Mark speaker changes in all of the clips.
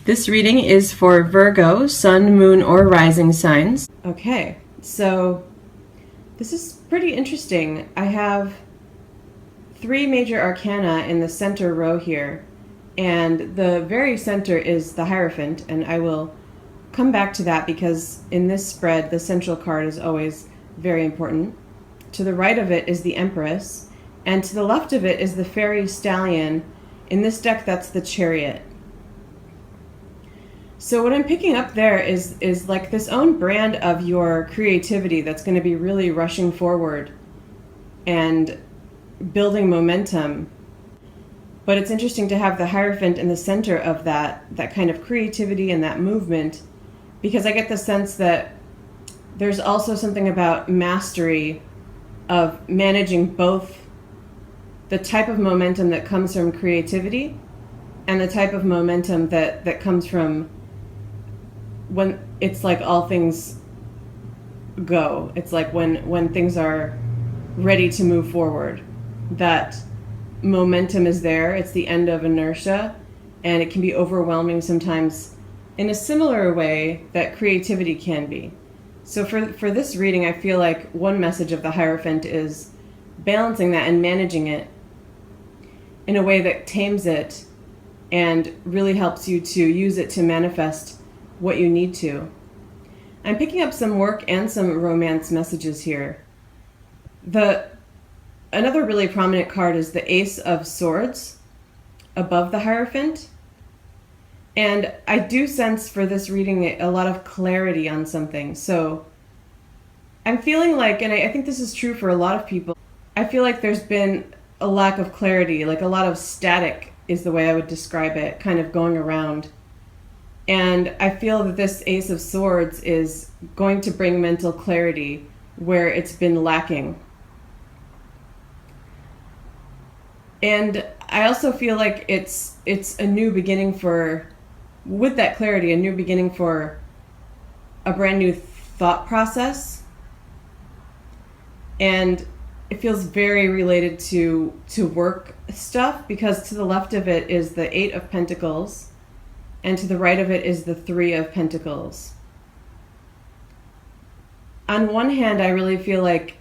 Speaker 1: This reading is for Virgo, Sun, Moon, or Rising signs. Okay, so this is pretty interesting. I have 3 major arcana in the center row here, and the very center is the Hierophant, and I will come back to that because in this spread, the central card is always very important. To the right of it is the Empress, and to the left of it is the Fairy Stallion. In this deck, that's the Chariot. So what I'm picking up there is like this own brand of your creativity that's going to be really rushing forward and building momentum. But it's interesting to have the Hierophant in the center of that kind of creativity and that movement, because I get the sense that there's also something about mastery of managing both the type of momentum that comes from creativity and the type of momentum that comes from when it's like all things go. It's like when things are ready to move forward. That momentum is there. It's the end of inertia, and it can be overwhelming sometimes in a similar way that creativity can be. So for this reading, I feel like one message of the Hierophant is balancing that and managing it in a way that tames it and really helps you to use it to manifest what you need to. I'm picking up some work and some romance messages here. Another really prominent card is the Ace of Swords above the Hierophant. And I do sense for this reading a lot of clarity on something. So I'm feeling like, and I think this is true for a lot of people, I feel like there's been a lack of clarity, like a lot of static is the way I would describe it, kind of going around. And I feel that this Ace of Swords is going to bring mental clarity where it's been lacking. And I also feel like it's a new beginning with that clarity, a new beginning for a brand new thought process. And it feels very related to work stuff, because to the left of it is the 8 of Pentacles, and to the right of it is the 3 of Pentacles. On one hand, I really feel like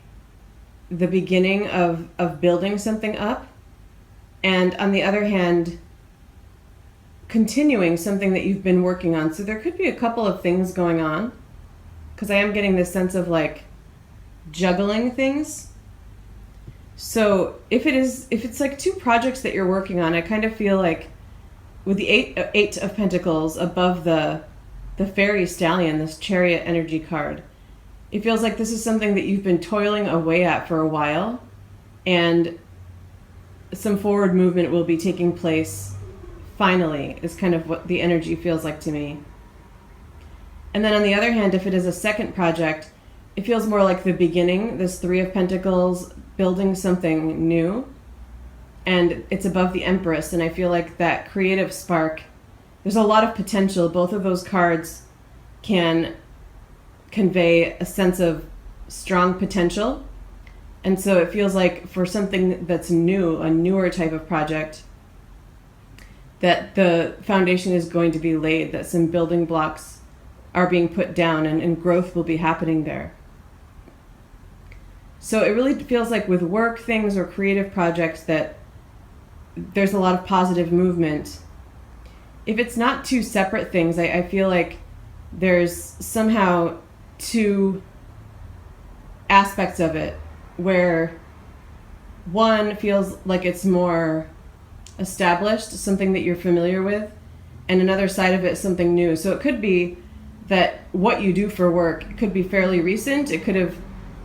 Speaker 1: the beginning of building something up, and on the other hand, continuing something that you've been working on. So there could be a couple of things going on, because I am getting this sense of like juggling things. So if it's like 2 projects that you're working on, I kind of feel like with the 8 of Pentacles above the Fairy Stallion, this Chariot energy card, it feels like this is something that you've been toiling away at for a while, and some forward movement will be taking place finally, is kind of what the energy feels like to me. And then on the other hand, if it is a second project, it feels more like the beginning, this 3 of Pentacles, building something new. And it's above the Empress, and I feel like that creative spark, there's a lot of potential. Both of those cards can convey a sense of strong potential. And so it feels like for something that's new, a newer type of project, that the foundation is going to be laid, that some building blocks are being put down, and growth will be happening there. So it really feels like with work things or creative projects that there's a lot of positive movement. If it's not 2 separate things, I feel like there's somehow 2 aspects of it, where one feels like it's more established, something that you're familiar with, and another side of it is something new. So it could be that what you do for work could be fairly recent. It could have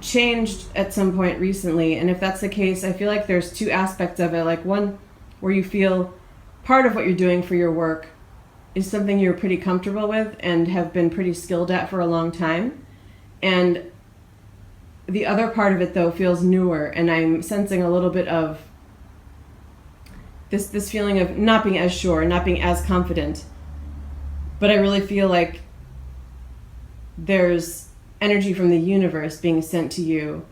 Speaker 1: changed at some point recently. And if that's the case, I feel like there's 2 aspects of it. Like one where you feel part of what you're doing for your work is something you're pretty comfortable with and have been pretty skilled at for a long time. And the other part of it, though, feels newer, and I'm sensing a little bit of this feeling of not being as sure, not being as confident. But I really feel like there's energy from the universe being sent to you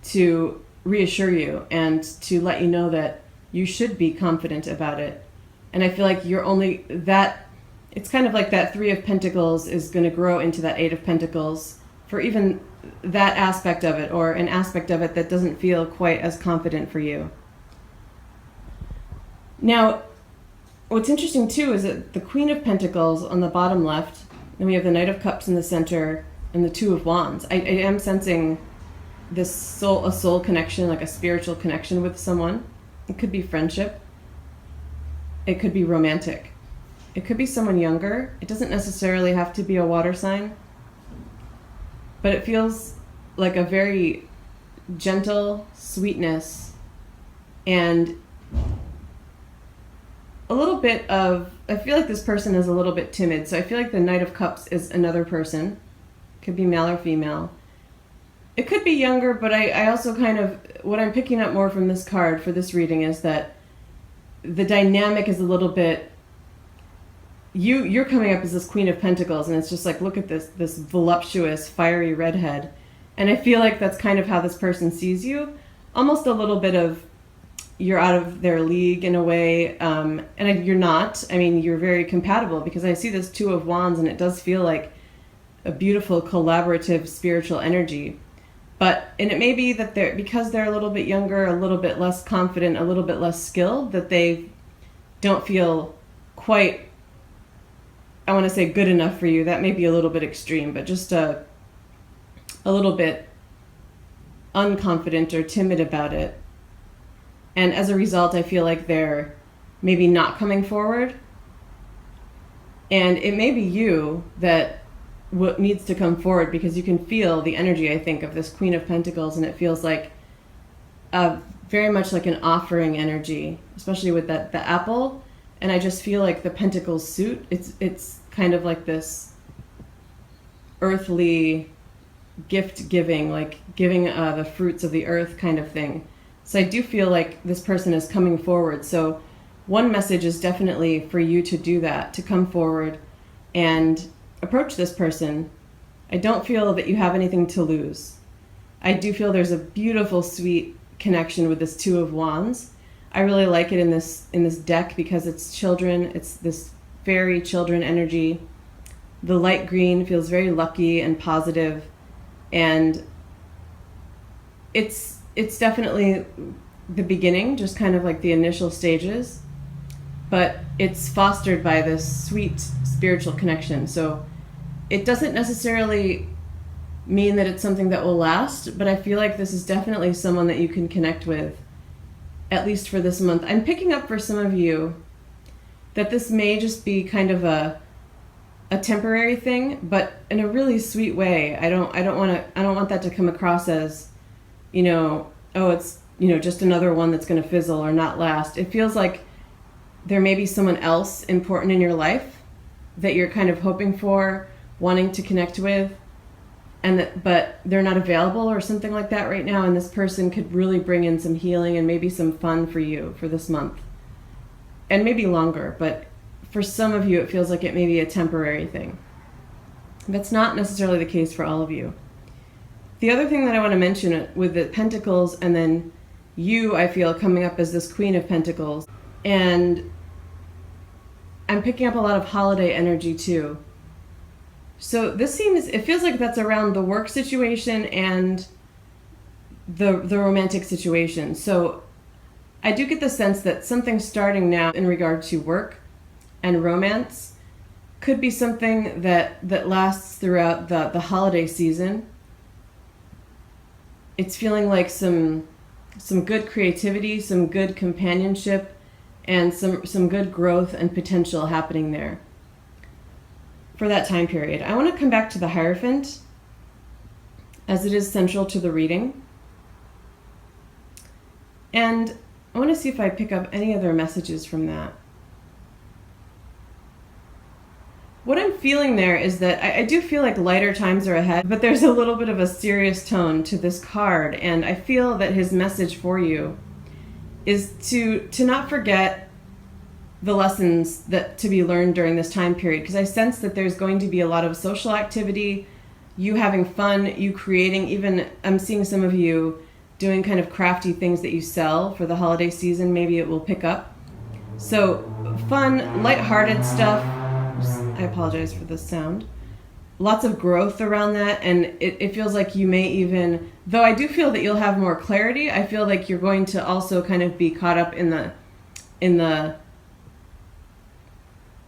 Speaker 1: to reassure you and to let you know that you should be confident about it. And I feel like that it's kind of like that Three of Pentacles is going to grow into that Eight of Pentacles for even that aspect of it, or an aspect of it that doesn't feel quite as confident for you. Now, what's interesting too is that the Queen of Pentacles on the bottom left, and we have the Knight of Cups in the center, and the Two of Wands. I am sensing a soul connection, like a spiritual connection with someone. It could be friendship. It could be romantic. It could be someone younger. It doesn't necessarily have to be a water sign, but it feels like a very gentle sweetness and a little bit of, I feel like this person is a little bit timid. So I feel like the Knight of Cups is another person. Could be male or female. It could be younger, but I also kind of, what I'm picking up more from this card for this reading is that the dynamic is a little bit, you're coming up as this Queen of Pentacles, and it's just like, look at this voluptuous, fiery redhead. And I feel like that's kind of how this person sees you. Almost a little bit of, you're out of their league in a way, and you're not. I mean, you're very compatible, because I see this Two of Wands, and it does feel like a beautiful, collaborative, spiritual energy. And it may be that because they're a little bit younger, a little bit less confident, a little bit less skilled, that they don't feel quite, I want to say, good enough for you. That may be a little bit extreme, but just a little bit unconfident or timid about it. And as a result, I feel like they're maybe not coming forward. And it may be you that what needs to come forward, because you can feel the energy, I think, of this Queen of Pentacles, and it feels like very much like an offering energy, especially with the apple. And I just feel like the Pentacles suit, it's kind of like this earthly gift giving, like giving the fruits of the earth kind of thing. So I do feel like this person is coming forward. So one message is definitely for you to do that, to come forward and approach this person. I don't feel that you have anything to lose. I do feel there's a beautiful, sweet connection with this Two of Wands. I really like it in this deck because it's children. It's this fairy children energy. The light green feels very lucky and positive, and it's definitely the beginning, just kind of like the initial stages, but it's fostered by this sweet spiritual connection. So it doesn't necessarily mean that it's something that will last, but I feel like this is definitely someone that you can connect with, at least for this month. I'm picking up for some of you that this may just be kind of a temporary thing, but in a really sweet way. I don't want that to come across as, oh, it's, just another one that's going to fizzle or not last. It feels like there may be someone else important in your life that you're kind of hoping for, wanting to connect with, but they're not available or something like that right now. And this person could really bring in some healing and maybe some fun for you for this month, and maybe longer. But for some of you, it feels like it may be a temporary thing. That's not necessarily the case for all of you. The other thing that I want to mention with the Pentacles, and then you, I feel, coming up as this Queen of Pentacles, and I'm picking up a lot of holiday energy too. So it feels like that's around the work situation and the romantic situation. So I do get the sense that something's starting now in regard to work and romance. Could be something that lasts throughout the holiday season. It's feeling like some good creativity, some good companionship, and some good growth and potential happening there for that time period. I want to come back to the Hierophant, as it is central to the reading. And I want to see if I pick up any other messages from that. What I'm feeling there is that I do feel like lighter times are ahead, but there's a little bit of a serious tone to this card, and I feel that his message for you is to not forget the lessons that to be learned during this time period, because I sense that there's going to be a lot of social activity, you having fun, you creating, even I'm seeing some of you doing kind of crafty things that you sell for the holiday season. Maybe it will pick up. So fun, lighthearted stuff, I apologize for the sound. Lots of growth around that, and it feels like you may even, though I do feel that you'll have more clarity, I feel like you're going to also kind of be caught up in the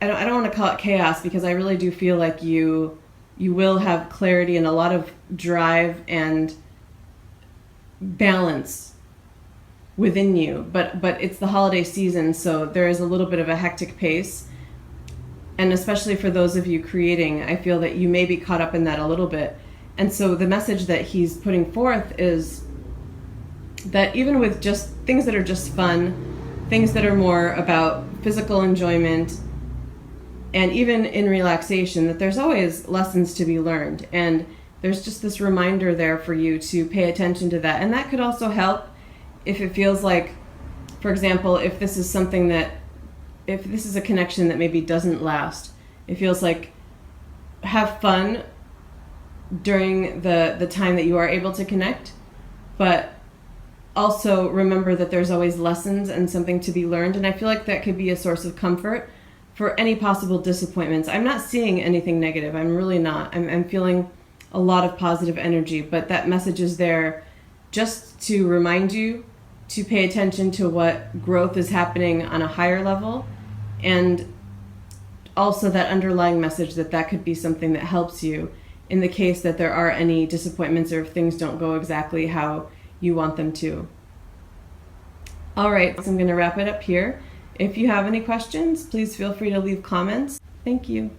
Speaker 1: I don't want to call it chaos, because I really do feel like you will have clarity and a lot of drive and balance within you, but it's the holiday season, so there is a little bit of a hectic pace. And especially for those of you creating, I feel that you may be caught up in that a little bit. And so the message that he's putting forth is that even with just things that are just fun, things that are more about physical enjoyment, and even in relaxation, that there's always lessons to be learned. And there's just this reminder there for you to pay attention to that. And that could also help if it feels like, for example, if this is a connection that maybe doesn't last, it feels like have fun during the time that you are able to connect, but also remember that there's always lessons and something to be learned. And I feel like that could be a source of comfort for any possible disappointments. I'm not seeing anything negative. I'm really not. I'm feeling a lot of positive energy, but that message is there just to remind you to pay attention to what growth is happening on a higher level, and also that underlying message that could be something that helps you in the case that there are any disappointments or if things don't go exactly how you want them to. All right, so I'm going to wrap it up here. If you have any questions, please feel free to leave comments. Thank you.